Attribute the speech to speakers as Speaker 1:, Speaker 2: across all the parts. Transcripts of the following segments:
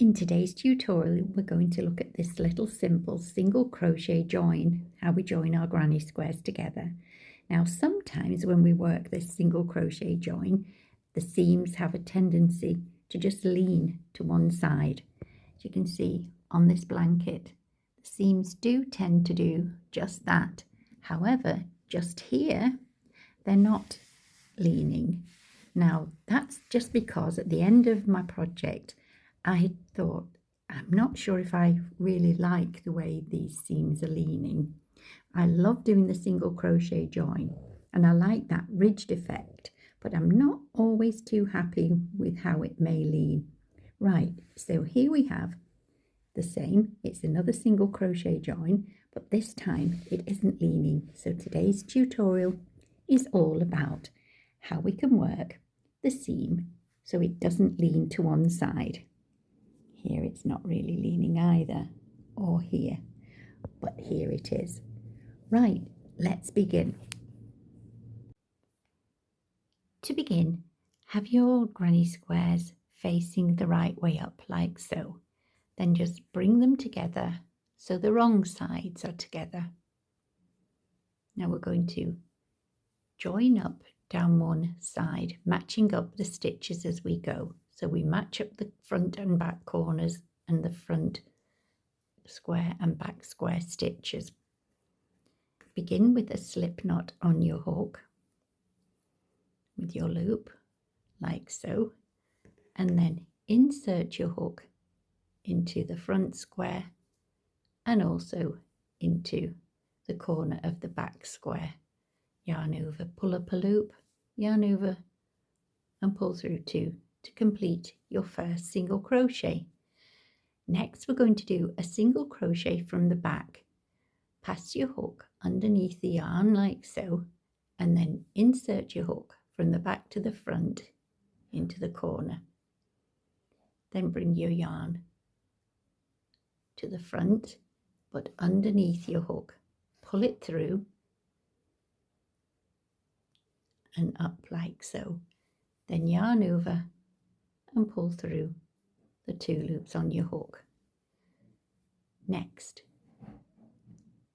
Speaker 1: In today's tutorial, we're going to look at this little simple single crochet join, how we join our granny squares together. Now, sometimes when we work this single crochet join, the seams have a tendency to just lean to one side. As you can see on this blanket, the seams do tend to do just that. However, just here, they're not leaning. Now, that's just because at the end of my project, I thought, I'm not sure if I really like the way these seams are leaning. I love doing the single crochet join and I like that ridged effect, but I'm not always too happy with how it may lean. Right, so here we have the same. It's another single crochet join, but this time it isn't leaning. So today's tutorial is all about how we can work the seam so it doesn't lean to one side. Here it's not really leaning either, or here, but here it is. Right, let's begin. To begin, have your granny squares facing the right way up like so. Then just bring them together so the wrong sides are together. Now we're going to join up down one side, matching up the stitches as we go. So we match up the front and back corners and the front square and back square stitches. Begin with a slip knot on your hook with your loop like so, and then insert your hook into the front square and also into the corner of the back square. Yarn over, pull up a loop, yarn over and pull through two to complete your first single crochet. Next we're going to do a single crochet from the back. Pass your hook underneath the yarn like so, and then insert your hook from the back to the front into the corner. Then bring your yarn to the front but underneath your hook, pull it through and up like so. Then yarn over and pull through the two loops on your hook. Next,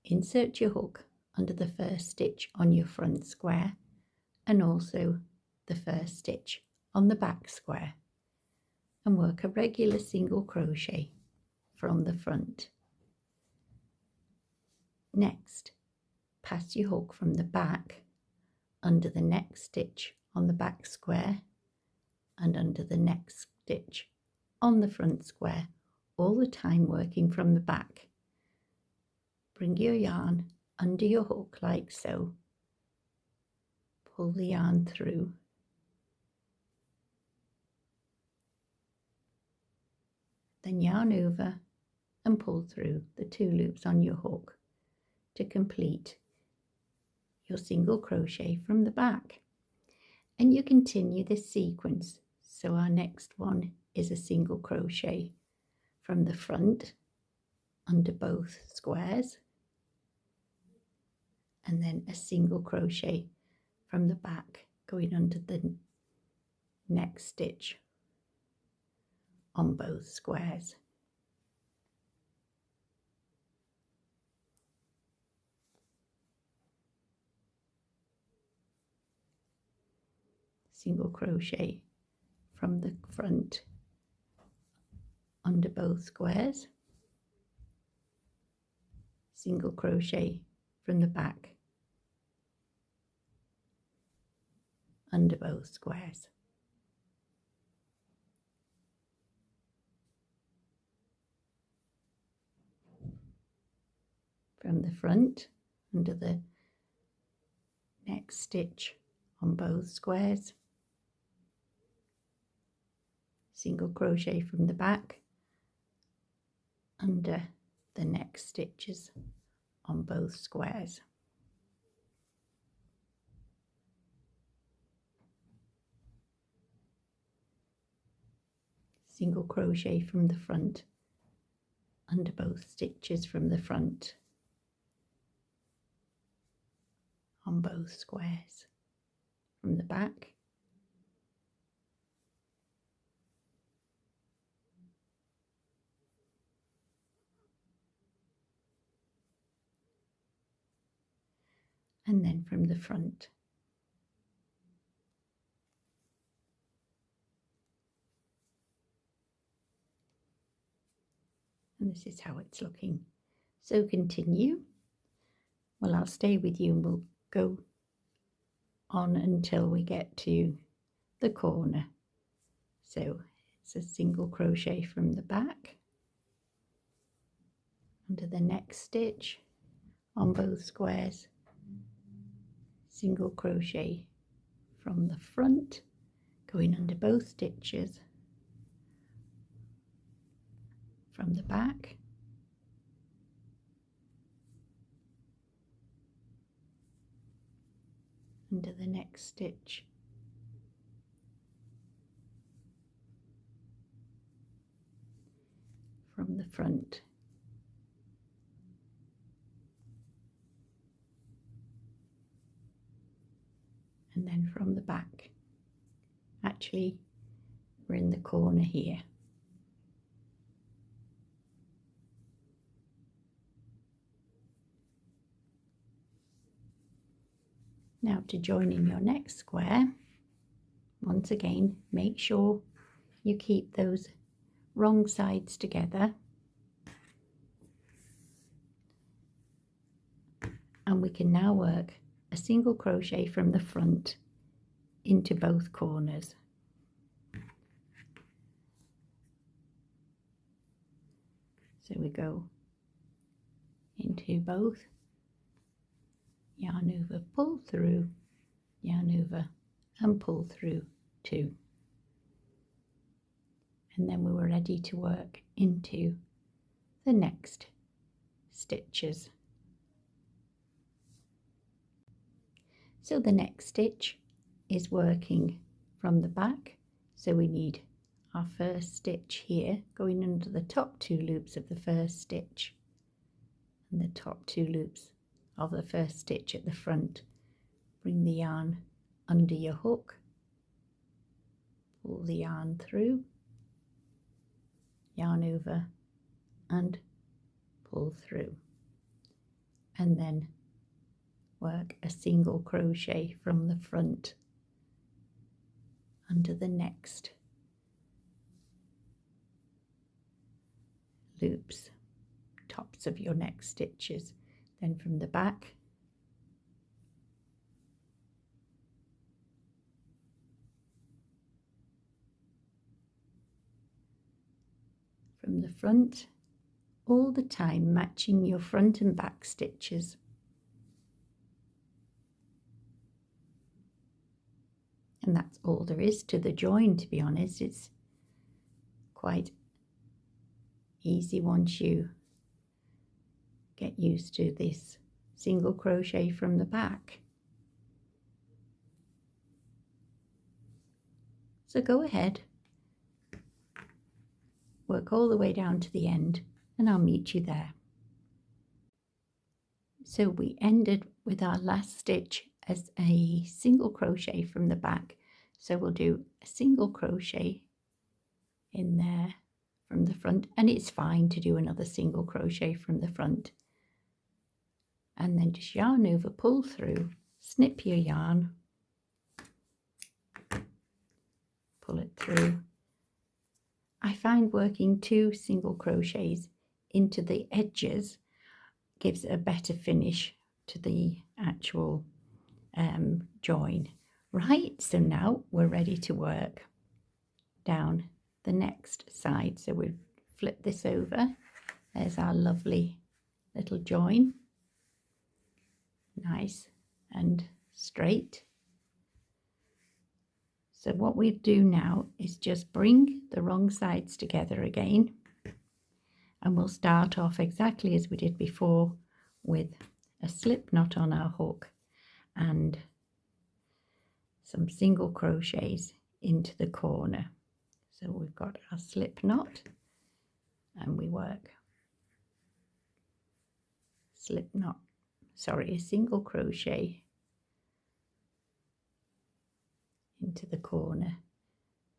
Speaker 1: insert your hook under the first stitch on your front square and also the first stitch on the back square, and work a regular single crochet from the front. Next, pass your hook from the back under the next stitch on the back square and under the next stitch on the front square, all the time working from the back. Bring your yarn under your hook like so, pull the yarn through, then yarn over and pull through the two loops on your hook to complete your single crochet from the back. And you continue this sequence. So our next one is a single crochet from the front under both squares, and then a single crochet from the back going under the next stitch on both squares. Single crochet from the front under both squares, single crochet from the back under both squares. From the front under the next stitch on both squares, single crochet from the back under the next stitches on both squares. Single crochet from the front under both stitches from the front on both squares. From the back, and then from the front. And this is how it's looking. So continue. Well, I'll stay with you and we'll go on until we get to the corner. So it's a single crochet from the back under the next stitch on both squares, single crochet from the front, going under both stitches from the back, under the next stitch, from the front, and then from the back. Actually, we're in the corner here. Now to join in your next square, once again, make sure you keep those wrong sides together. And we can now work a single crochet from the front into both corners. So we go into both, yarn over, pull through, yarn over and pull through 2. And then we were ready to work into the next stitches. So the next stitch is working from the back, so we need our first stitch here going under the top 2 loops of the first stitch and the top 2 loops of the first stitch at the front. Bring the yarn under your hook, pull the yarn through, yarn over and pull through, and then work a single crochet from the front under the next loops, tops of your next stitches. Then from the back, from the front, all the time matching your front and back stitches. And that's all there is to the join, to be honest. It's quite easy once you get used to this single crochet from the back. So go ahead, work all the way down to the end, and I'll meet you there. So we ended with our last stitch as a single crochet from the back. So we'll do a single crochet in there from the front, and it's fine to do another single crochet from the front. And then just yarn over, pull through, snip your yarn, pull it through. I find working 2 single crochets into the edges gives a better finish to the actual join. Right, so now we're ready to work down the next side. So we'll flip this over. There's our lovely little join, nice and straight. So what we do now is just bring the wrong sides together again, and we'll start off exactly as we did before with a slip knot on our hook and some single crochets into the corner. So we've got our slip knot and we work a single crochet into the corner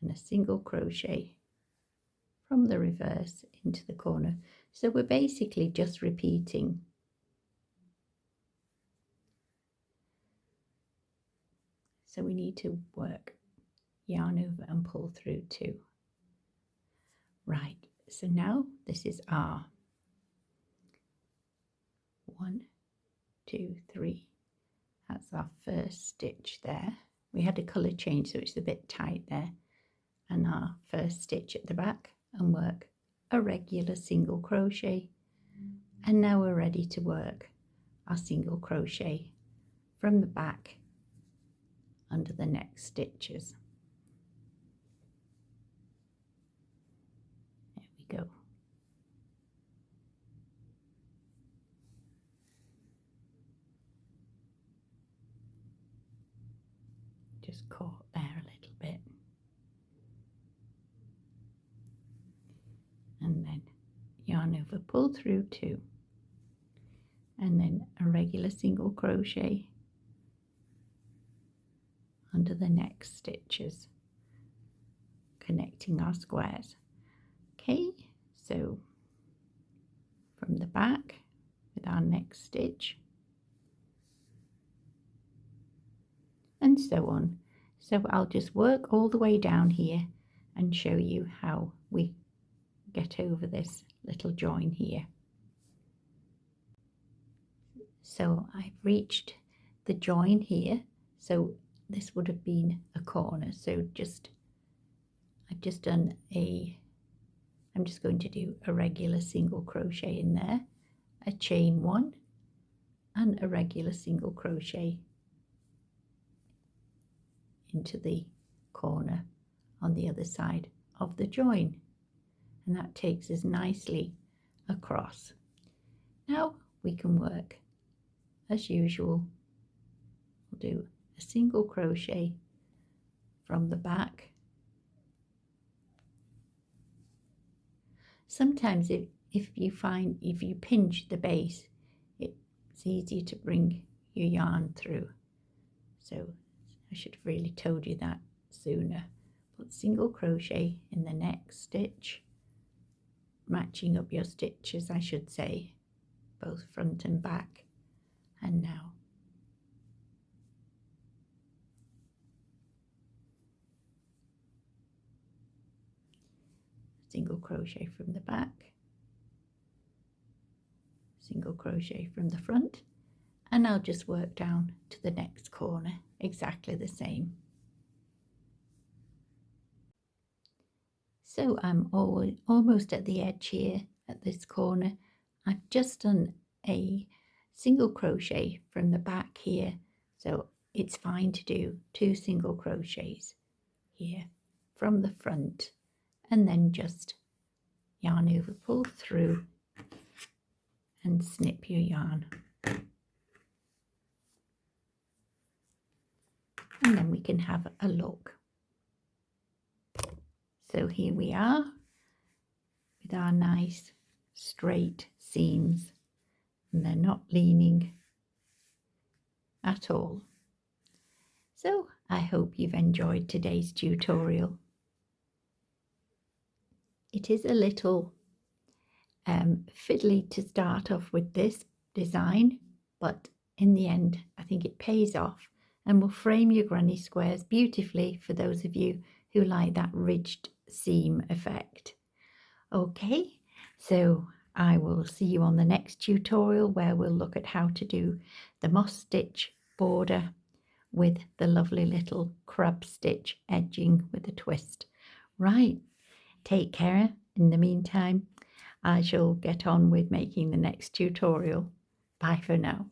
Speaker 1: and a single crochet from the reverse into the corner. So we're basically just repeating So we need to work yarn over and pull through 2. Right, so now this is our 1, 2, 3. That's our first stitch there. We had a colour change, so it's a bit tight there. And our first stitch at the back, and work a regular single crochet. And now we're ready to work our single crochet from the back under the next stitches. There we go. Just caught there a little bit. And then yarn over, pull through 2. And then a regular single crochet under the next stitches, connecting our squares. Okay, so from the back with our next stitch, and so on. So I'll just work all the way down here and show you how we get over this little join here. So I've reached the join here, so this would have been a corner. So I'm just going to do a regular single crochet in there, a chain 1, and a regular single crochet into the corner on the other side of the join, and that takes us nicely across. Now we can work as usual. We'll do a single crochet from the back. Sometimes if you pinch the base, it's easier to bring your yarn through. So I should have really told you that sooner. Put single crochet in the next stitch, matching up your stitches, I should say, both front and back. And now single crochet from the back, single crochet from the front, and I'll just work down to the next corner exactly the same. So I'm almost at the edge here at this corner. I've just done a single crochet from the back here, so it's fine to do 2 single crochets here from the front, and then just yarn over, pull through and snip your yarn. And then we can have a look. So here we are with our nice straight seams, and they're not leaning at all. So I hope you've enjoyed today's tutorial. It is a little fiddly to start off with this design, but in the end I think it pays off and will frame your granny squares beautifully for those of you who like that ridged seam effect. Okay, so I will see you on the next tutorial, where we'll look at how to do the moss stitch border with the lovely little crab stitch edging with a twist. Right, take care. In the meantime, I shall get on with making the next tutorial. Bye for now.